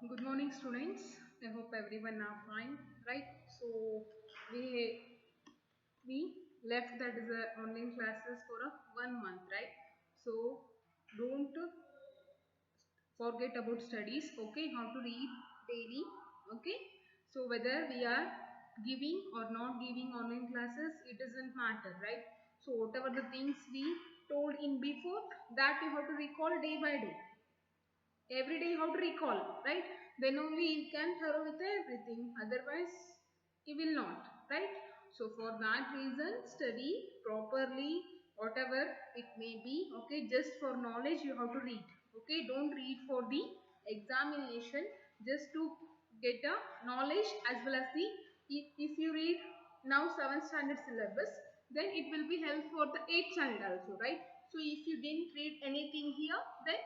Good morning, students. I hope everyone are fine, right? So we left that is a online classes for a 1 month, right? So don't forget about studies. Okay, how to read daily. Okay, so whether we are giving or not giving online classes, it doesn't matter, right? So whatever the things we told in before, that you have to recall day by day. Every day you have to recall, right? Then only you can thorough with everything, otherwise you will not, right? So for that reason, study properly, whatever it may be. Okay, just for knowledge you have to read. Okay, don't read for the examination, just to get a knowledge, as well as the if you read now 7th standard syllabus, then it will be help for the 8th standard also, right? So if you didn't read anything here, then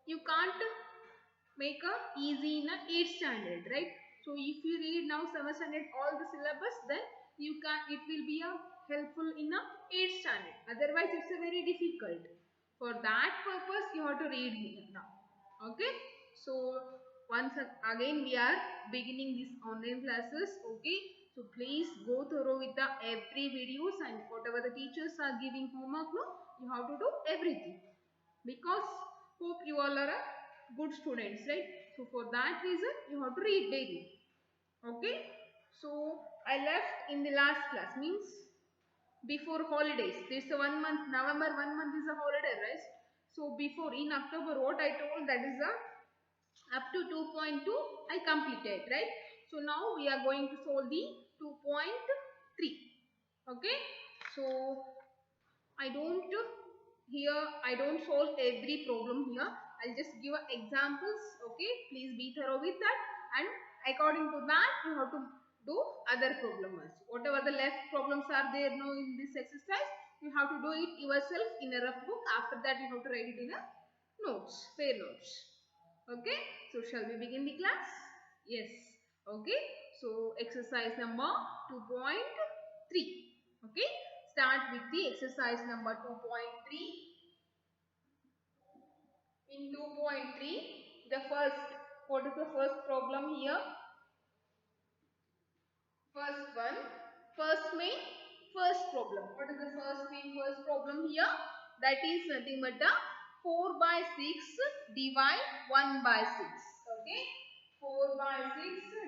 you can't make a easy in a 8th standard, right? So if you read now 7th standard all the syllabus, then you can, it will be a helpful in a 8th standard, otherwise it's a very difficult. For that purpose you have to read here now. Okay, so once again we are beginning these online classes. Okay, so please go thorough with the every videos, and whatever the teachers are giving homework, no, you have to do everything, because hope you all are a good students, right? So for that reason you have to read daily. Okay, so I left in the last class, means before holidays, this 1 month, November 1 month is a holiday, right? So before, in October, what I told, that is a up to 2.2 I completed, right? So now we are going to solve the 2.3. Okay, so I don't solve every problem here. I'll just give examples. Okay, please be thorough with that, and according to that you have to do other problems. Whatever the left problems are there now in this exercise, you have to do it yourself in a rough book. After that you have to write it in a notes, fair notes. Okay, so shall we begin the class? Yes. Okay, so exercise number 2.3. Okay, start with the exercise number 2.3. In 2.3, the first, what is the first problem here? First one, first main, first problem. What is the first main, first problem here? That is nothing but a 4 by 6 divide 1 by 6. Okay, 4 by 6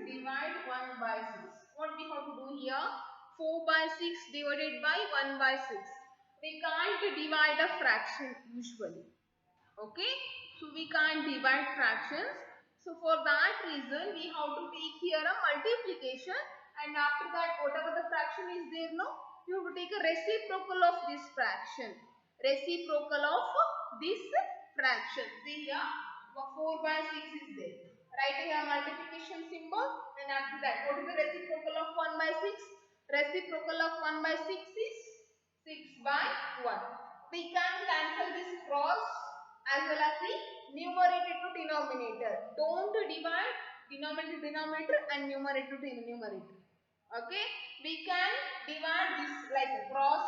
divide 1 by 6. What we have to do here? 4 by 6 divided by 1 by 6. We can't divide a fraction usually. Okay, so we can't divide fractions. So for that reason we have to take here a multiplication, and after that whatever the fraction is there, no, you have to take a reciprocal of this fraction. Reciprocal of this fraction. See here 4 by 6 is there. Write here multiplication symbol, and after that what is the reciprocal of 1 by 6? Reciprocal of 1 by 6 is 6 by 1. We can cancel this cross as well as the numerator to denominator. Don't divide denominator to denominator and numerator to numerator. Okay, we can divide this like a cross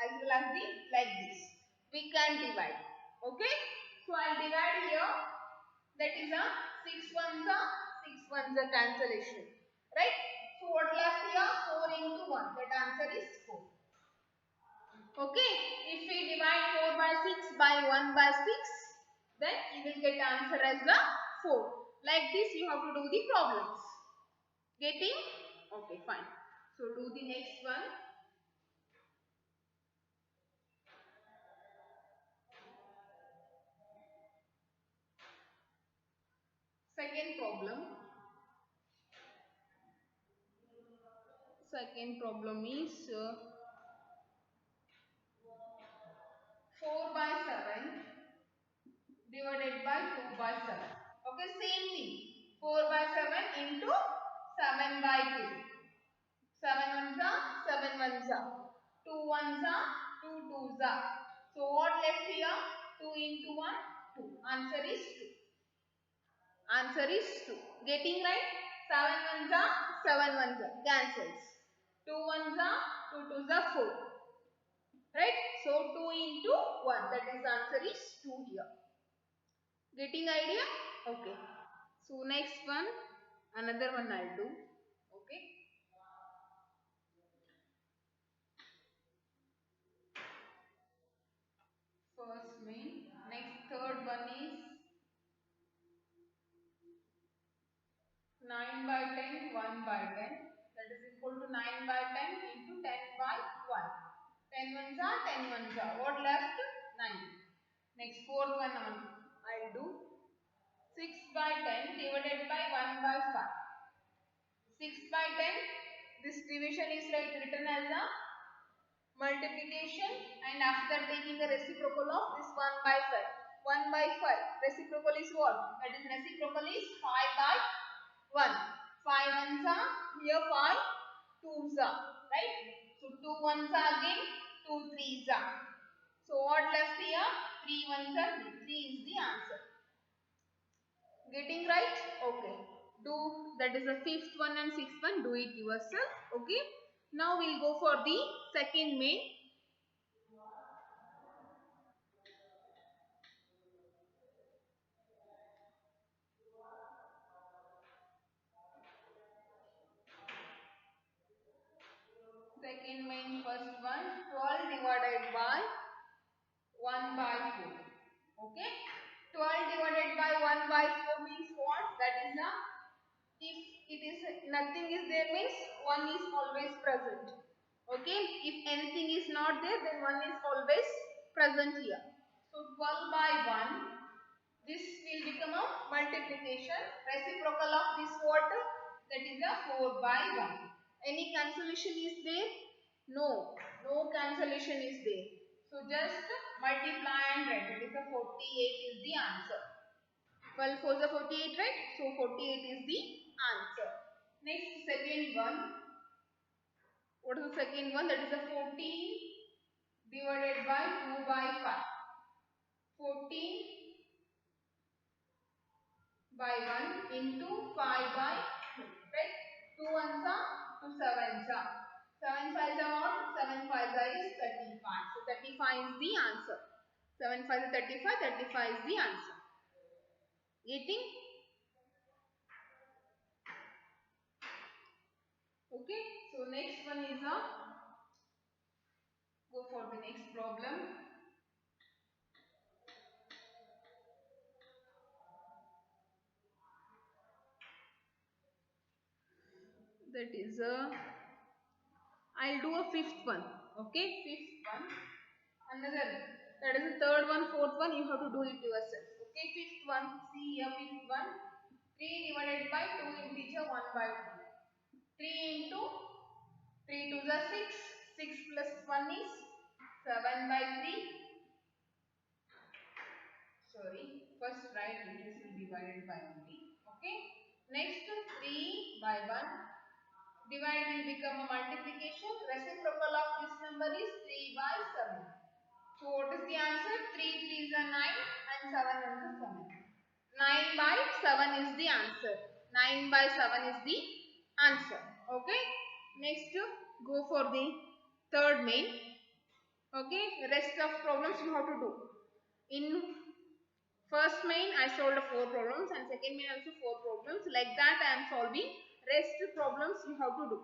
as well as the like this. We can divide. Okay, so I'll divide here. That is a 6 ones are 6 ones are cancellation. Right? So what left here? 4 into 1. That answer is 4. Okay, if we divide 4 by 6 by 1 by 6, then you will get answer as the 4. Like this you have to do the problems. Getting? Okay, fine. So do the next one. Second problem. Second problem is 4 by 7 divided by 2 by 7. Okay, same thing. 4 by 7 into 7 by 2. 7 ones are 7 ones are. 2 ones are 2 twos are. So what left here? 2 into 1, 2. Answer is 2. Answer is 2. Getting right? 7 ones are 7 ones are. Cancels. 2 ones are 2 twos are 4. Right? So 2 into 1. That is answer is 2 here. Getting idea? Okay. So So next one, another one I'll do. Okay. First main. Next third one is 9 by 10, 1 by 10. That is equal to 9 by 10 into 10 by 1. 10 ones are 10 ones are. What left? 9. Next fourth one I'll do. 6 by 10 divided by 1 by 5. 6 by 10. This division is like written as a multiplication, and after taking the reciprocal of this 1 by 5. 1 by 5. Reciprocal is what? That is reciprocal is 5 by 1. 5 ones are here, 5 twos are. Right? So 2 ones are again, 2 threes are. So what left here? 3 ones are 3. 3 is the answer. Getting right? Okay. Do, that is the fifth one and sixth one. Do it yourself. Okay. Now we'll go for the second main. Second main, first one, 12 divided by 1 by 4. Okay. 12 divided by 1 by 4 means what? That is a, if it is nothing is there means 1 is always present. Okay. If anything is not there, then 1 is always present here. So 12 by 1, this will become a multiplication. Reciprocal of this what? That is a 4 by 1. Any cancellation is there? No. No cancellation is there. So just multiply and write. It is a 48 is the answer. 12 4 is 48, right? So 48 is the answer. Next, second one. What is the second one? That is a 14 divided by 2 by 5. 14 by 1 into 5 by 2. Right? 2 ones are 2 sevens are. 7 5s are what? 7 5s are is 35. So 35 is the answer. 7 5 is 35. 35 is the answer. Getting? Okay. So next one is a, go for the next problem. That is a, I'll do a fifth one. Okay. Fifth one. Another, that is the third one, fourth one, you have to do it yourself. Okay. Fifth one. See here, fifth one. 3 divided by 2 integer 1 by 2. 3 into 3 to the 6. 6 plus 1 is 7 by 3. Sorry, first write it is divided by only. Okay. Next 3 by 1. Divide will become a multiplication. Reciprocal of this number is 3 by 7. So what is the answer? 3 3s are 9 and 7 is 7. 9 by 7 is the answer. 9 by 7 is the answer. Okay. Next, go for the third main. Okay. Rest of problems you have to do. In first main I solved 4 problems and second main also 4 problems. Like that I am solving rest problems you have to do.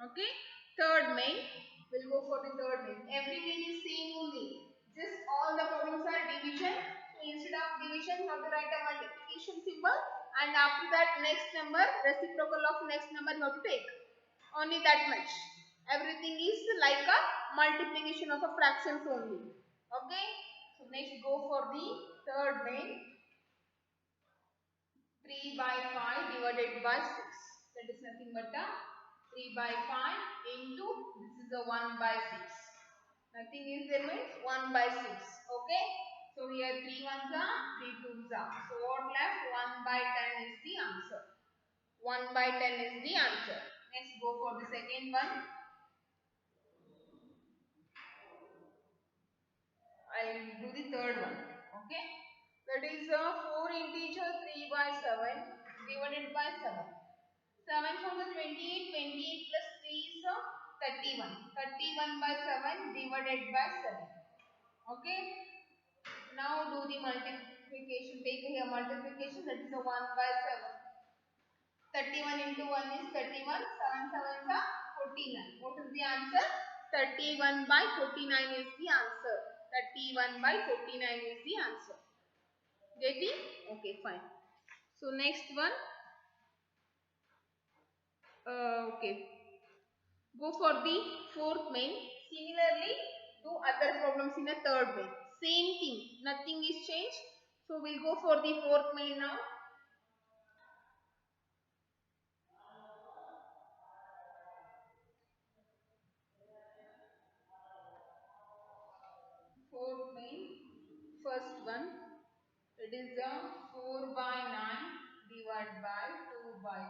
Okay. Third main, we'll go for the third main. Every main is same only. Just all the problems are division. So instead of division, you have to write a multiplication symbol, and after that next number, reciprocal of next number you have to take. Only that much. Everything is like a multiplication of a fractions only. Okay. So next go for the third main. 3 by 5 divided by 6. That is nothing but a 3 by 5 into, this is a 1 by 6. Nothing is there means 1 by 6. Okay. So here 3 ones are, 3 twos are. So what left? 1 by 10 is the answer. 1 by 10 is the answer. Next go for the second one. I'll do the third one. Okay. That is a 4 integer 3 by 7 divided by 7. 7 from the 28, 28 plus 3 is 31. 31 by 7 divided by 7. Okay. Now do the multiplication. Take here multiplication, that is a 1 by 7. 31 into 1 is 31. 7 7 are 49. What is the answer? 31 by 49 is the answer. 31 by 49 is the answer. Getting? Okay, fine. So next one. Okay. Go for the fourth main. Similarly, do other problems in a third main. Same thing. Nothing is changed. So we'll go for the fourth main now. Fourth main. First one. It is a 4 by 9 divided by 2 by 3.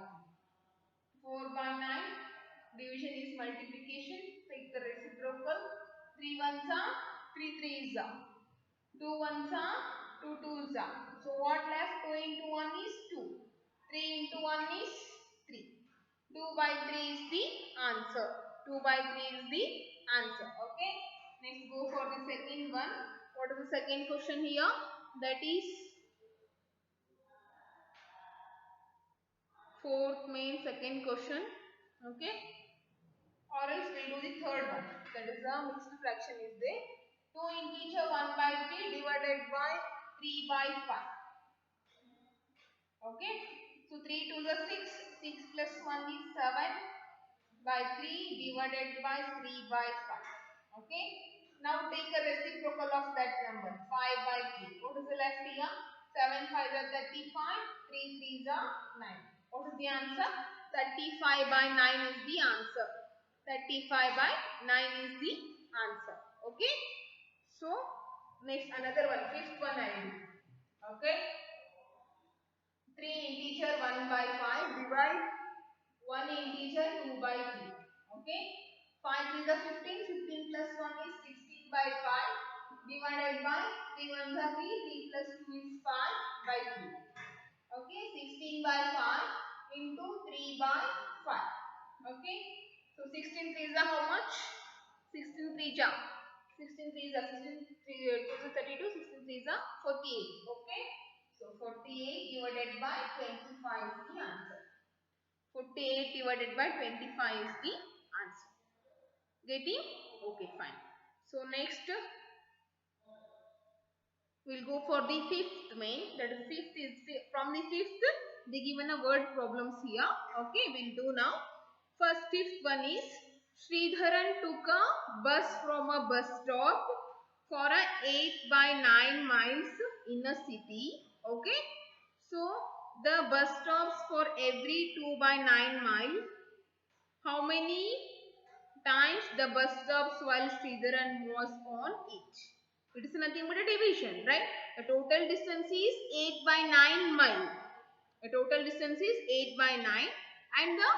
4 by 9 division is multiplication. Take the reciprocal. 3 ones are 3 threes are. 2 ones are 2 twos are. So what left? 2 into 1 is 2. 3 into 1 is 3. 2 by 3 is the answer. 2 by 3 is the answer. Okay. Next go for the second one. What is the second question here? That is fourth main second question. Okay. Or else we'll do the third one. That is a mixed fraction is there. 2 integer 1 by 3 divided by 3 by 5. Okay. So 3 to the 6. 6 plus 1 is 7 by 3 divided by 3 by 5. Okay. Now take a reciprocal of that number. 5 by 3. What is the left here? 7 5 are 35. 3 3s are 9. What is the answer? 35 by 9 is the answer. 35 by 9 is the answer. Okay. So next another one. Fifth one I will do. Okay. 3 integer 1 by 5 divide 1 integer 2 by 3. Okay. 5 is the 15. 15 plus 1 is 16 by 5 divided by 3 ones are 3. 3 plus 2 is 5 by 3. Okay. 16 by 5 into 3 by 5. Okay. So 16 3 is how much? 16 3 ja. 16 3 is 16 3 32. 16 3 is 48. Okay. So 48 divided by 25 is the answer. 48 divided by 25 is the answer. Getting? Okay, fine. So next we'll go for the fifth main. That is fifth is from the fifth they given a word problems here. Okay, we'll do now. First fifth one is Sridharan took a bus from a bus stop for a 8 by 9 miles in a city. Okay. So the bus stops for every 2 by 9 miles. How many times the bus stops while Sridharan was on each? It is nothing but a division, right? The total distance is 8 by 9 mile. The total distance is 8 by 9 and the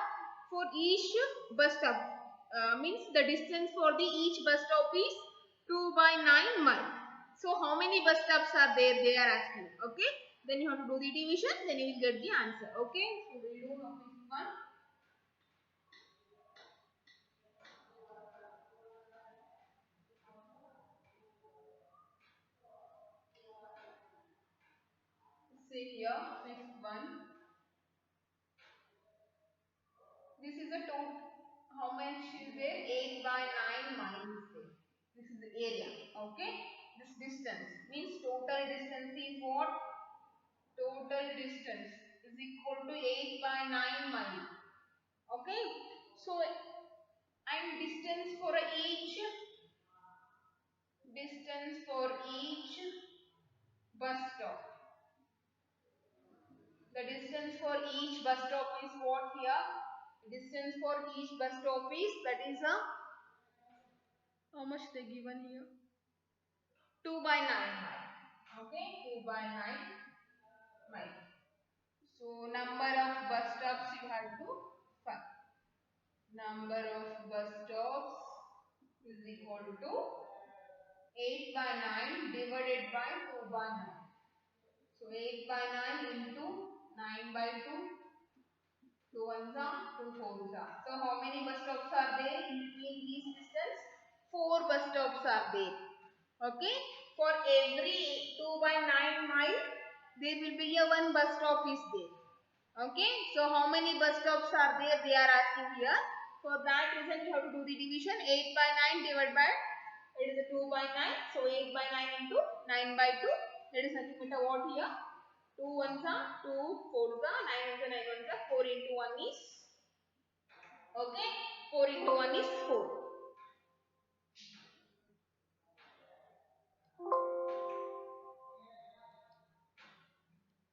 for each bus stop means the distance for the each bus stop is 2 by 9 mile. So how many bus stops are there? They are asking. Okay. Then you have to do the division. Then you will get the answer. Okay. So we will do this one. Say here, next one. This is a total. How much is there? 8 by 9 miles there. This is the area. Okay. This distance means total distance is what? Total distance is equal to 8 by 9 miles. Okay. So, and distance for each bus stop. The distance for each bus stop is what here? Distance for each bus stop is that is a how much they given here? 2 by 9 mile. Okay, 2 by 9 mile. So number of bus stops you have to find. Number of bus stops is equal to 8 by 9 divided by 2 by 9. So 8 by 9 into 9 by 2. 2 ones are 2 fours are. So how many bus stops are there in between these distance? 4 bus stops are there. Okay. For every 2 by 9 mile, there will be a one bus stop is there. Okay, so how many bus stops are there? They are asking here. For that reason, we have to do the division. 8 by 9 divided by, it is a 2 by 9. So 8 by 9 into 9 by 2. That is nothing but a what here? 2 ones are 2, 4s are 9 ones are 9 ones are 4 into 1 is, okay, 4 into 1 is 4.